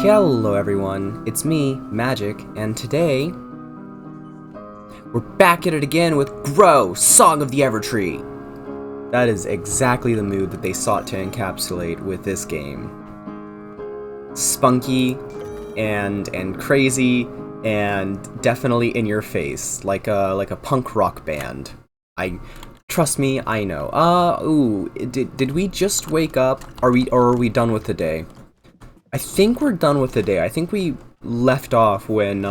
Hello everyone, it's me, Magic, and today we're back at it again with Grow, Song of the Evertree. That is exactly the mood that they sought to encapsulate with this game. Spunky and crazy and definitely in your face, like a punk rock band. Trust me, I know. Ooh, did we just wake up? Or are we done with the day? I think we're done with the day. I think we left off when,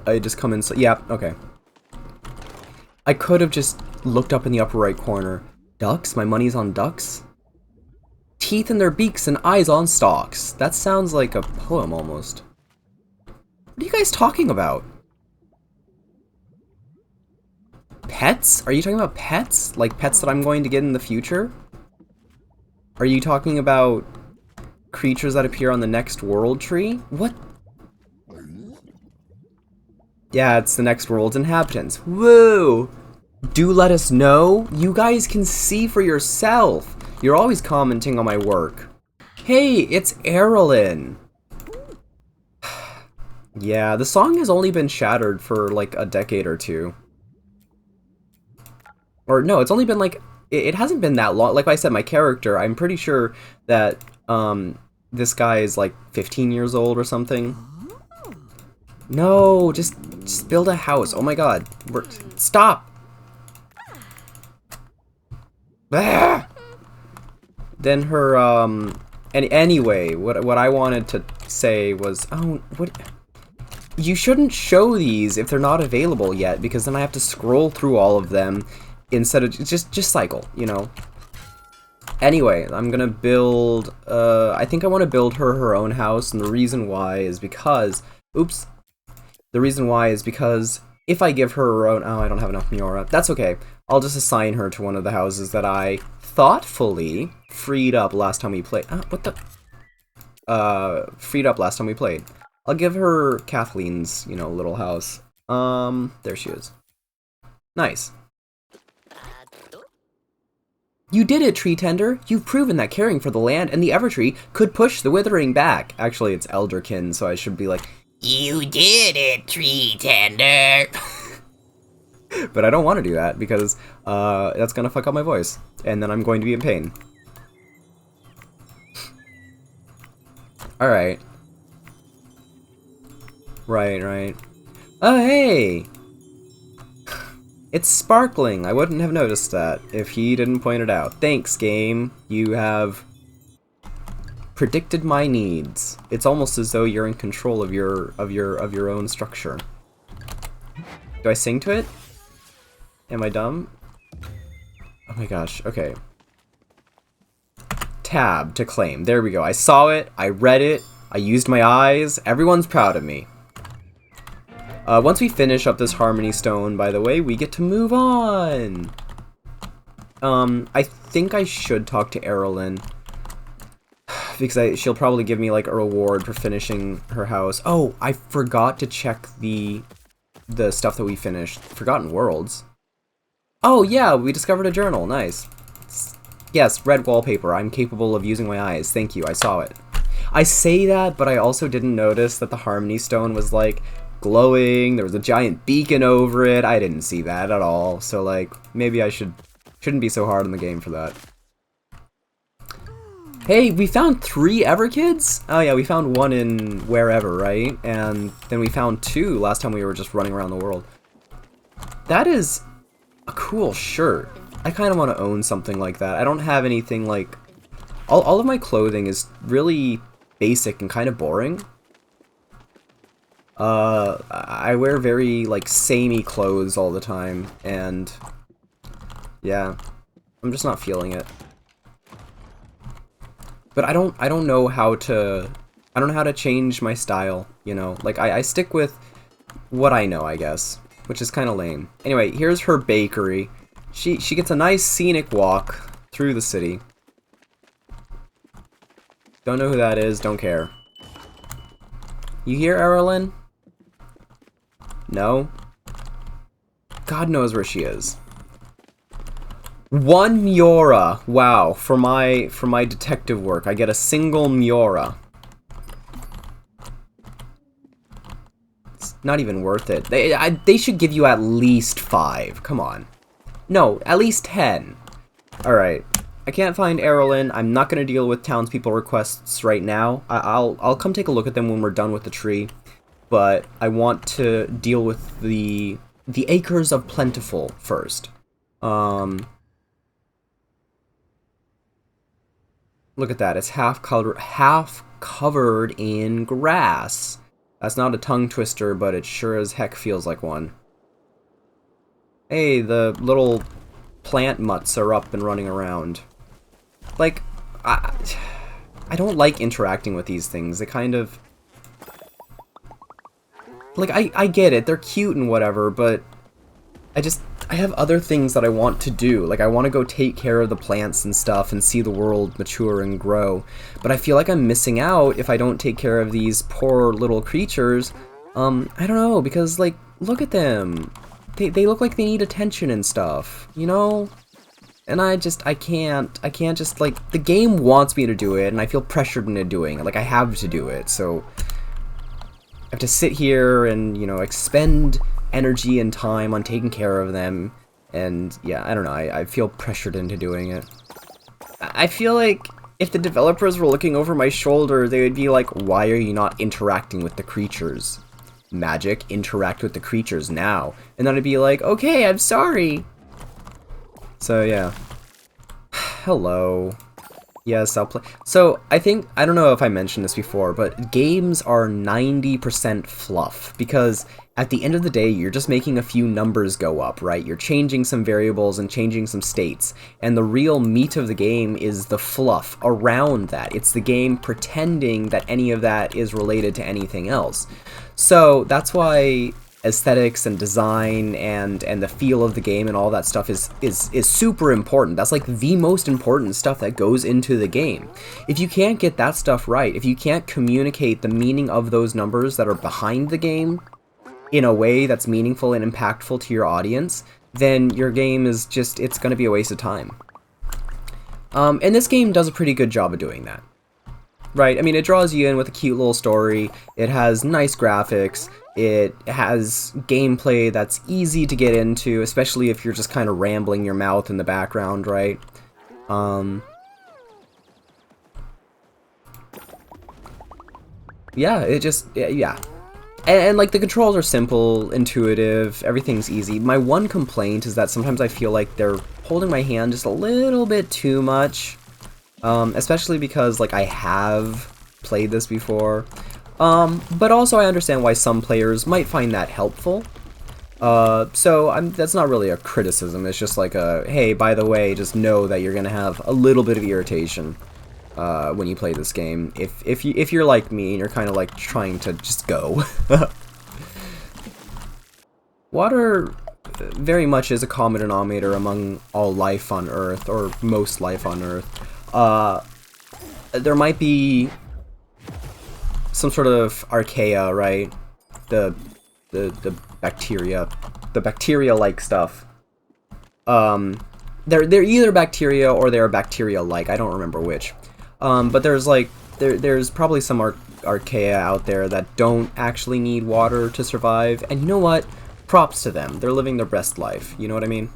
I just come in. Yeah, okay. I could have just looked up in the upper right corner. Ducks? My money's on ducks? Teeth in their beaks and eyes on stalks. That sounds like a poem almost. What are you guys talking about? Pets? Are you talking about pets? Like pets that I'm going to get in the future? Are you talking about creatures that appear on the next world tree? What? Yeah, it's the next world's inhabitants. Woo! Do let us know. You guys can see for yourself. You're always commenting on my work. Hey, it's Erlyn. Yeah, the song has only been shattered for like a decade or two. Or no, it's only been like, it hasn't been that long. Like I said, my character, I'm pretty sure that, this guy is like 15 years old or something. No, just build a house. Oh my god. Stop! Ah! Then her, anyway, what I wanted to say was, oh, what? You shouldn't show these if they're not available yet, because then I have to scroll through all of them instead of just cycle, you know? Anyway, I'm gonna build, I think I want to build her own house, and the reason why is because, oops, the reason why is because if I give her own, oh, I don't have enough Miura, that's okay, I'll just assign her to one of the houses that I thoughtfully freed up last time we played, freed up last time we played. I'll give her Kathleen's, you know, little house, there she is. Nice. You did it, Tree Tender! You've proven that caring for the land and the Evertree could push the withering back. Actually, it's Elderkin, so I should be like, you did it, Tree Tender! But I don't want to do that, because, that's gonna fuck up my voice. And then I'm going to be in pain. Alright. Right. Oh, hey! It's sparkling! I wouldn't have noticed that if he didn't point it out. Thanks, game. You have predicted my needs. It's almost as though you're in control of your own structure. Do I sing to it? Am I dumb? Oh my gosh, okay. Tab to claim. There we go. I saw it, I read it, I used my eyes. Everyone's proud of me. Once we finish up this Harmony Stone, by the way, we get to move on! I think I should talk to Erlyn. Because she'll probably give me, like, a reward for finishing her house. Oh, I forgot to check the stuff that we finished. Forgotten Worlds. Oh, yeah, we discovered a journal. Nice. Yes, red wallpaper. I'm capable of using my eyes. Thank you, I saw it. I say that, but I also didn't notice that the Harmony Stone was, like, glowing, there was a giant beacon over it. I didn't see that at all, so like maybe I shouldn't be so hard on the game for that. Hey, we found 3 Everkids? Oh yeah, we found one in wherever, right? And then we found 2 last time we were just running around the world. That is a cool shirt. I kind of want to own something like that. I don't have anything like, all of my clothing is really basic and kind of boring. I wear very, like, samey clothes all the time, and, yeah, I'm just not feeling it. But I don't know how to change my style, you know? Like, I stick with what I know, I guess, which is kind of lame. Anyway, here's her bakery. She gets a nice scenic walk through the city. Don't know who that is, don't care. You hear, Erlyn? No? God knows where she is. 1 Miura. Wow, for my detective work, I get a single Miura. Not even worth it. They should give you at least 5. Come on. No, at least 10. Alright. I can't find Erlen. I'm not going to deal with townspeople requests right now. I'll come take a look at them when we're done with the tree. But I want to deal with the Acres of Plentiful first. Look at that. It's half covered in grass. That's not a tongue twister, but it sure as heck feels like one. Hey, the little plant mutts are up and running around. Like, I don't like interacting with these things. They kind of... Like, I get it. They're cute and whatever, but I have other things that I want to do. Like, I want to go take care of the plants and stuff and see the world mature and grow. But I feel like I'm missing out if I don't take care of these poor little creatures. I don't know, because, like, look at them. They look like they need attention and stuff, you know? And I can't just, like, the game wants me to do it, and I feel pressured into doing it. Like, I have to do it, so I have to sit here and, you know, expend energy and time on taking care of them, and yeah, I don't know, I feel pressured into doing it. I feel like if the developers were looking over my shoulder, they would be like, why are you not interacting with the creatures? Magic, interact with the creatures now. And then I'd be like, okay, I'm sorry. So yeah. Hello. Yes, I'll play. So, I don't know if I mentioned this before, but games are 90% fluff, because at the end of the day, you're just making a few numbers go up, right? You're changing some variables and changing some states, and the real meat of the game is the fluff around that. It's the game pretending that any of that is related to anything else. So, that's why aesthetics and design and the feel of the game and all that stuff is super important. That's like the most important stuff that goes into the game. If you can't get that stuff right, if you can't communicate the meaning of those numbers that are behind the game in a way that's meaningful and impactful to your audience, then your game is just, it's going to be a waste of time. And this game does a pretty good job of doing that. Right, I mean, it draws you in with a cute little story, it has nice graphics, it has gameplay that's easy to get into, especially if you're just kind of rambling your mouth in the background, right? Yeah, it just, yeah. And like, the controls are simple, intuitive, everything's easy. My one complaint is that sometimes I feel like they're holding my hand just a little bit too much. Especially because, like, I have played this before. But also I understand why some players might find that helpful. So that's not really a criticism, it's just like a, hey, by the way, just know that you're gonna have a little bit of irritation when you play this game. If you're like me and you're kind of like trying to just go. Water very much is a common denominator among all life on Earth, or most life on Earth. There might be some sort of archaea, right? The bacteria-like stuff. They're either bacteria or they're bacteria-like. I don't remember which. But there's probably some archaea out there that don't actually need water to survive. And you know what? Props to them. They're living their best life. You know what I mean?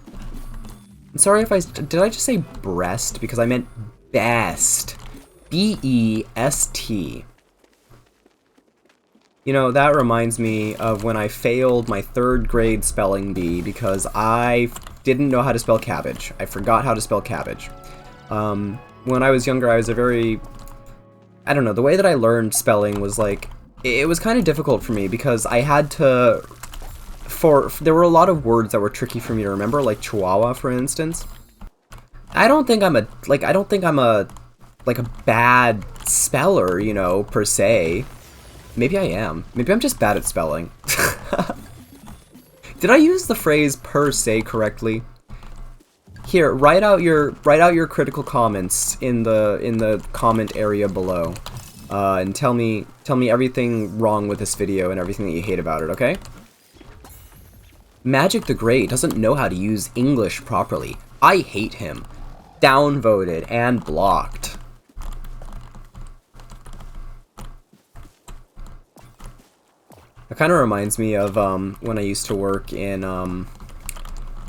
I'm sorry if did I just say breast? Because I meant best. B-E-S-T. You know, that reminds me of when I failed my 3rd grade spelling bee because I didn't know how to spell cabbage. I forgot how to spell cabbage. When I was younger, I was a very... I don't know, the way that I learned spelling was like... It was kind of difficult for me because I had to... There were a lot of words that were tricky for me to remember, like Chihuahua, for instance. I don't think I'm a bad speller, you know, per se. Maybe I am. Maybe I'm just bad at spelling. Did I use the phrase per se correctly? Here, write out your critical comments in the comment area below, and tell me everything wrong with this video and everything that you hate about it. Okay? Magic the Great doesn't know how to use English properly. I hate him. Downvoted and blocked. It kind of reminds me of when I used to work in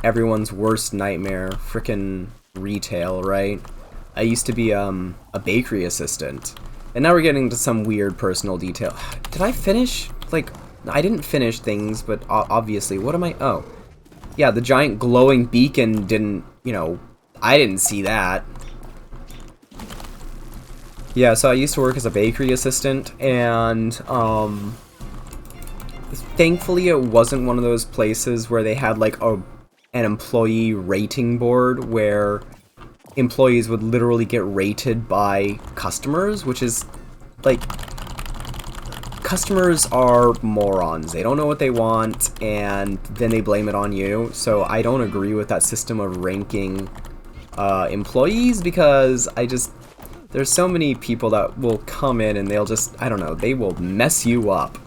everyone's worst nightmare, frickin' retail, right? I used to be a bakery assistant. And now we're getting to some weird personal detail. Did I finish? Like, I didn't finish things, but obviously, what am I? Oh. Yeah, the giant glowing beacon didn't, you know, I didn't see that. Yeah, so I used to work as a bakery assistant, and thankfully it wasn't one of those places where they had like an employee rating board where employees would literally get rated by customers, which is like, customers are morons. They don't know what they want, and then they blame it on you. So I don't agree with that system of ranking employees, because there's so many people that will come in and they'll just, I don't know, they will mess you up.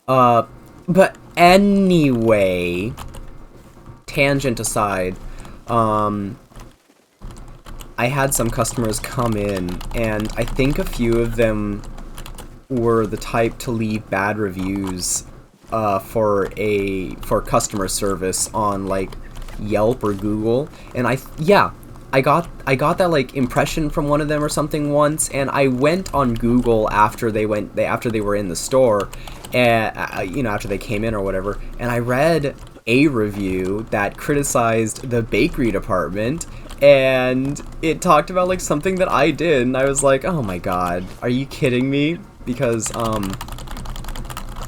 But anyway, tangent aside, I had some customers come in, and I think a few of them were the type to leave bad reviews for customer service on like Yelp or Google, and I got that like impression from one of them or something once, and I went on Google after they were in the store, and you know, after they came in or whatever, and I read a review that criticized the bakery department, and it talked about like something that I did, and I was like, oh my god, are you kidding me? Because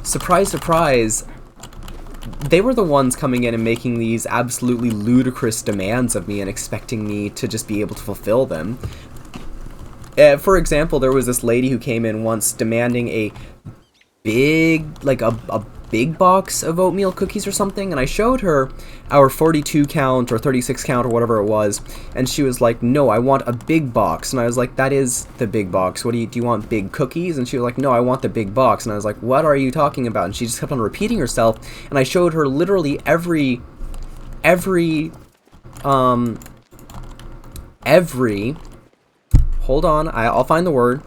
surprise, surprise, they were the ones coming in and making these absolutely ludicrous demands of me and expecting me to just be able to fulfill them. For example, there was this lady who came in once demanding a big, like a big box of oatmeal cookies or something, and I showed her our 42 count or 36 count or whatever it was, and she was like, no, I want a big box. And I was like, that is the big box. What do you want, big cookies? And she was like, no, I want the big box. And I was like, what are you talking about? And she just kept on repeating herself, and I showed her literally every hold on, I'll find the word.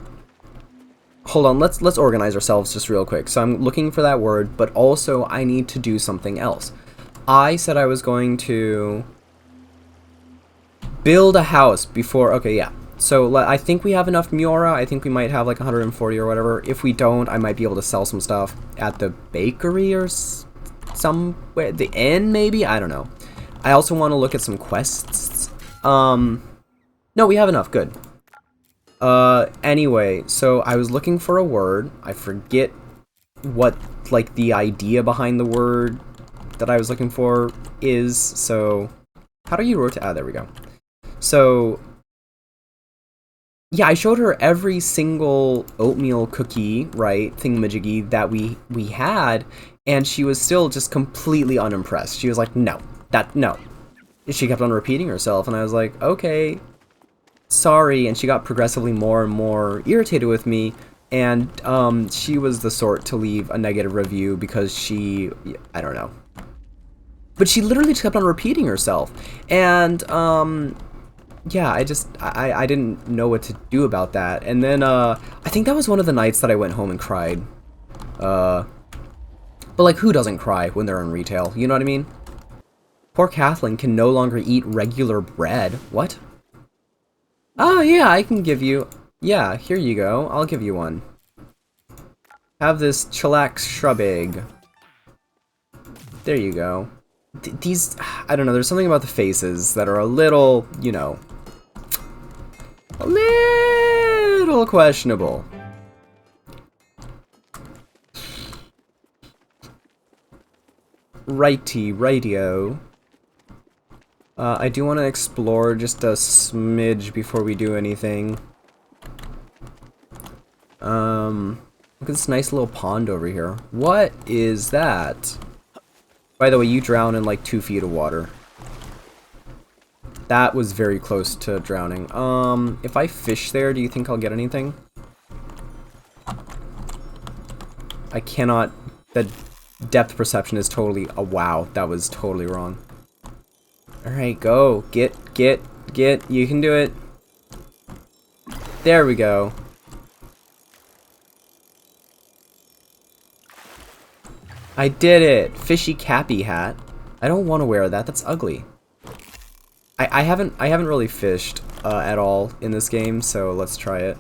Hold on, let's organize ourselves just real quick. So I'm looking for that word, but also I need to do something else. I said I was going to build a house before, okay, yeah. So I think we have enough Miura. I think we might have like 140 or whatever. If we don't, I might be able to sell some stuff at the bakery or somewhere, the inn maybe? I don't know. I also want to look at some quests. No, we have enough, good. Anyway, so I was looking for a word. I forget what, like, the idea behind the word that I was looking for is, so... How do you rotate? Ah, there we go. So... Yeah, I showed her every single oatmeal cookie, right, thingamajiggy that we had, and she was still just completely unimpressed. She was like, no. She kept on repeating herself, and I was like, okay... sorry, and she got progressively more and more irritated with me, and she was the sort to leave a negative review because she, I don't know. But she literally just kept on repeating herself, and yeah, I didn't know what to do about that. And then I think that was one of the nights that I went home and cried. But like, who doesn't cry when they're in retail? You know what I mean? Poor Kathleen can no longer eat regular bread. What? Oh, yeah, I can give you... Yeah, here you go. I'll give you one. Have this chillax shrub egg. There you go. These... I don't know, there's something about the faces that are a little, you know... a little questionable. Rightio. I do want to explore just a smidge before we do anything. Look at this nice little pond over here. What is that? By the way, you drown in like 2 feet of water. That was very close to drowning. If I fish there, do you think I'll get anything? I cannot... The depth perception is totally... Oh, wow, that was totally wrong. Alright, go. Get. You can do it. There we go. I did it! Fishy cappy hat. I don't want to wear that. That's ugly. I haven't really fished at all in this game, so let's try it.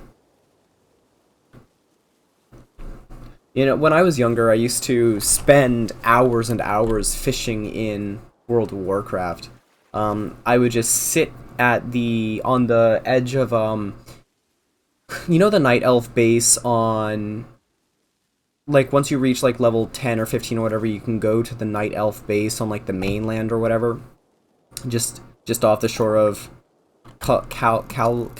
You know, when I was younger, I used to spend hours and hours fishing in World of Warcraft. I would just sit on the edge of you know, the Night Elf base on, like, once you reach like level 10 or 15 or whatever, you can go to the Night Elf base on like the mainland or whatever. Just off the shore of Calamador,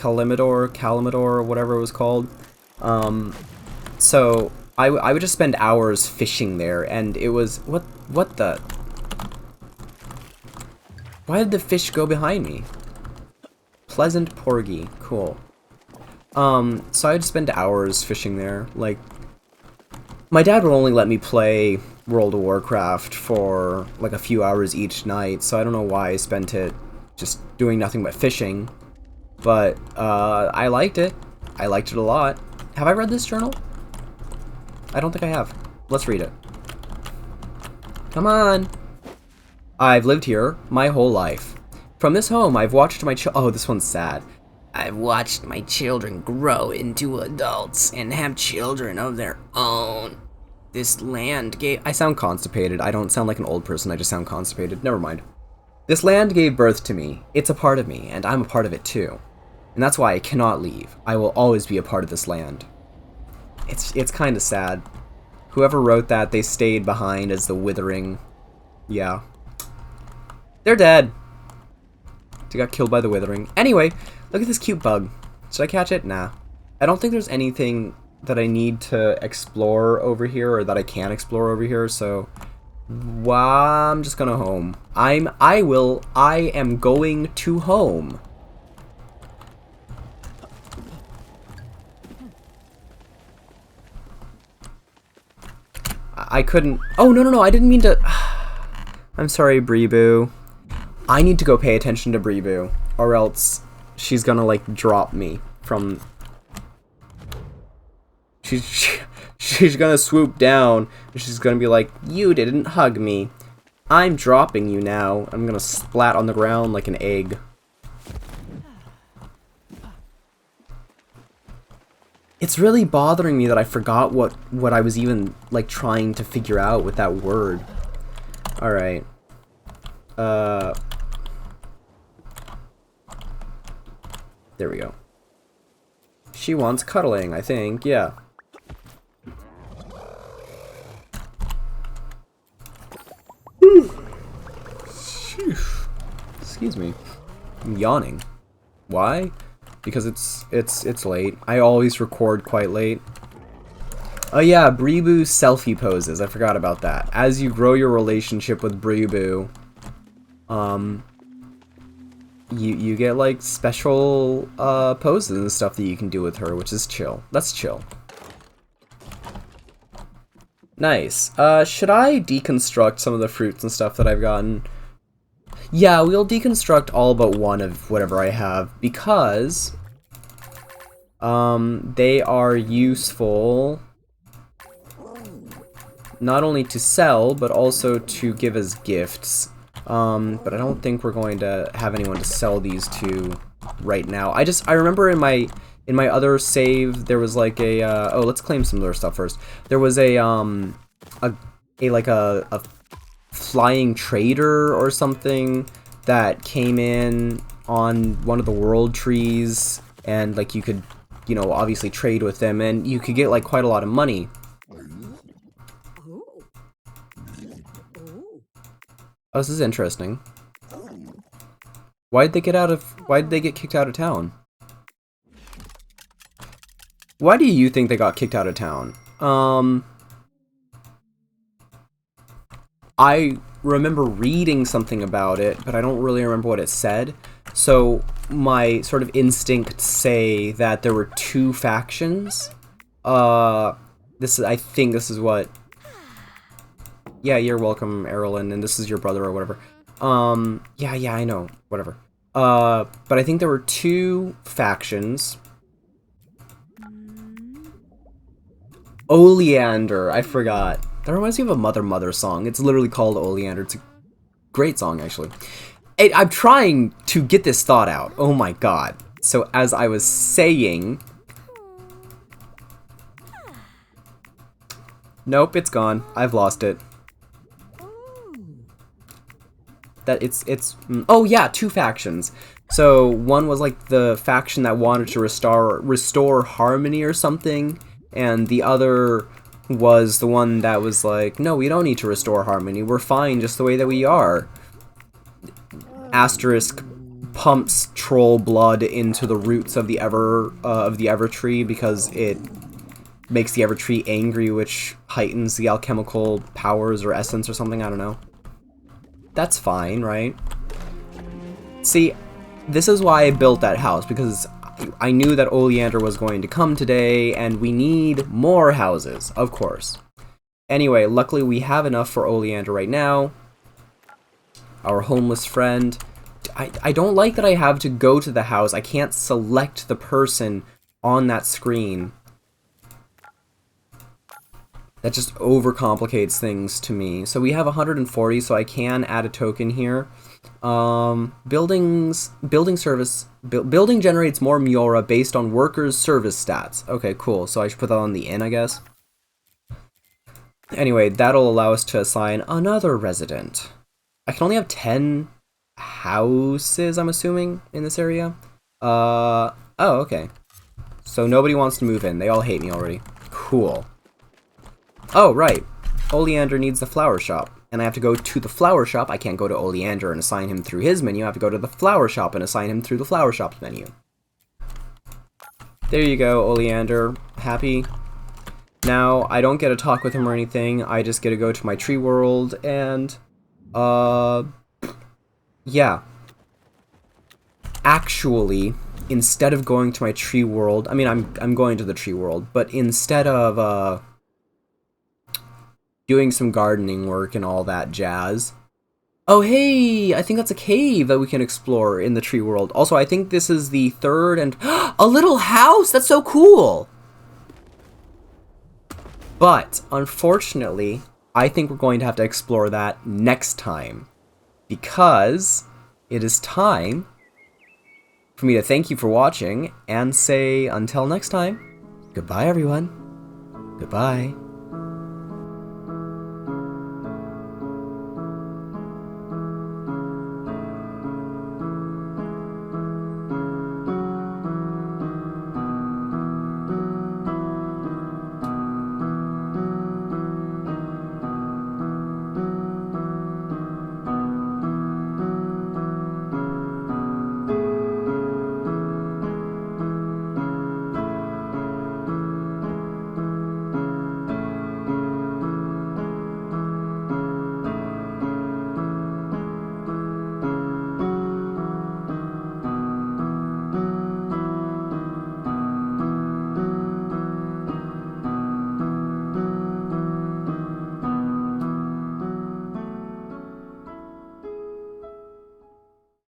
or whatever it was called. So I would just spend hours fishing there, and it was what the. Why did the fish go behind me? Pleasant Porgy, cool. So I'd spend hours fishing there. Like, my dad would only let me play World of Warcraft for like a few hours each night, so I don't know why I spent it just doing nothing but fishing. But I liked it. I liked it a lot. Have I read this journal? I don't think I have. Let's read it. Come on. I've lived here my whole life. From this home, I've watched my oh, this one's sad. I've watched my children grow into adults and have children of their own. This land gave... I sound constipated. I don't sound like an old person. I just sound constipated. Never mind. This land gave birth to me. It's a part of me, and I'm a part of it too. And that's why I cannot leave. I will always be a part of this land. It's kind of sad. Whoever wrote that, they stayed behind as the withering... Yeah. They're dead. They got killed by the withering. Anyway, look at this cute bug. Should I catch it? Nah. I don't think there's anything that I need to explore over here, or that I can explore over here, so... I'm just gonna home. I am going to home. I couldn't... Oh, no, I didn't mean to... I'm sorry, Breeboo. I need to go pay attention to Breeboo, or else she's gonna, like, drop me from... She's gonna swoop down, and she's gonna be like, you didn't hug me. I'm dropping you now. I'm gonna splat on the ground like an egg. It's really bothering me that I forgot what I was even, like, trying to figure out with that word. Alright. There we go. She wants cuddling, I think, yeah. Excuse me. I'm yawning. Why? Because it's late. I always record quite late. Oh yeah, Breeboo selfie poses. I forgot about that. As you grow your relationship with Breeboo, you get like special poses and stuff that you can do with her, which is chill. That's chill. Nice. Should I deconstruct some of the fruits and stuff that I've gotten? Yeah, we'll deconstruct all but one of whatever I have, because they are useful not only to sell, but also to give as gifts. But I don't think we're going to have anyone to sell these to right now. I remember in my other save there was like a oh, let's claim some of their stuff first. There was a flying trader or something that came in on one of the world trees, and like you could, you know, obviously trade with them, and you could get like quite a lot of money. Oh, this is interesting. Why did they get kicked out of town? Why do you think they got kicked out of town? I remember reading something about it, but I don't really remember what it said. So my sort of instincts say that there were two factions. I think this is what... Yeah, you're welcome, Erlen, and this is your brother or whatever. Yeah, I know, whatever. But I think there were two factions. Oleander, I forgot. That reminds me of a Mother Mother song. It's literally called Oleander. It's a great song, actually. I'm trying to get this thought out. Oh my god. So as I was saying... Nope, it's gone. I've lost it. Oh yeah, two factions. So one was like the faction that wanted to restore harmony or something, and the other was the one that was like, no, we don't need to restore harmony. We're fine just the way that we are. Asterisk pumps troll blood into the roots of the Evertree because it makes the Evertree angry, which heightens the alchemical powers or essence or something. I don't know. That's fine, right? See, this is why I built that house, because I knew that Oleander was going to come today, and we need more houses, of course. Anyway, luckily we have enough for Oleander right now. Our homeless friend. I don't like that I have to go to the house. I can't select the person on that screen. That just overcomplicates things to me. So we have 140, so I can add a token here. Building generates more Miura based on workers' service stats. Okay, cool. So I should put that on the inn, I guess. Anyway, that'll allow us to assign another resident. I can only have 10 houses, I'm assuming, in this area. Oh, okay. So nobody wants to move in. They all hate me already. Cool. Oh, right. Oleander needs the flower shop, and I have to go to the flower shop. I can't go to Oleander and assign him through his menu. I have to go to the flower shop and assign him through the flower shop's menu. There you go, Oleander. Happy? Now, I don't get to talk with him or anything. I just get to go to my tree world and... yeah. Actually, instead of going to my tree world... I mean, I'm going to the tree world, but instead of, doing some gardening work and all that jazz. Oh, hey! I think that's a cave that we can explore in the tree world. Also, I think this is the third and... a little house! That's so cool! But, unfortunately, I think we're going to have to explore that next time. Because it is time for me to thank you for watching and say until next time, goodbye everyone. Goodbye.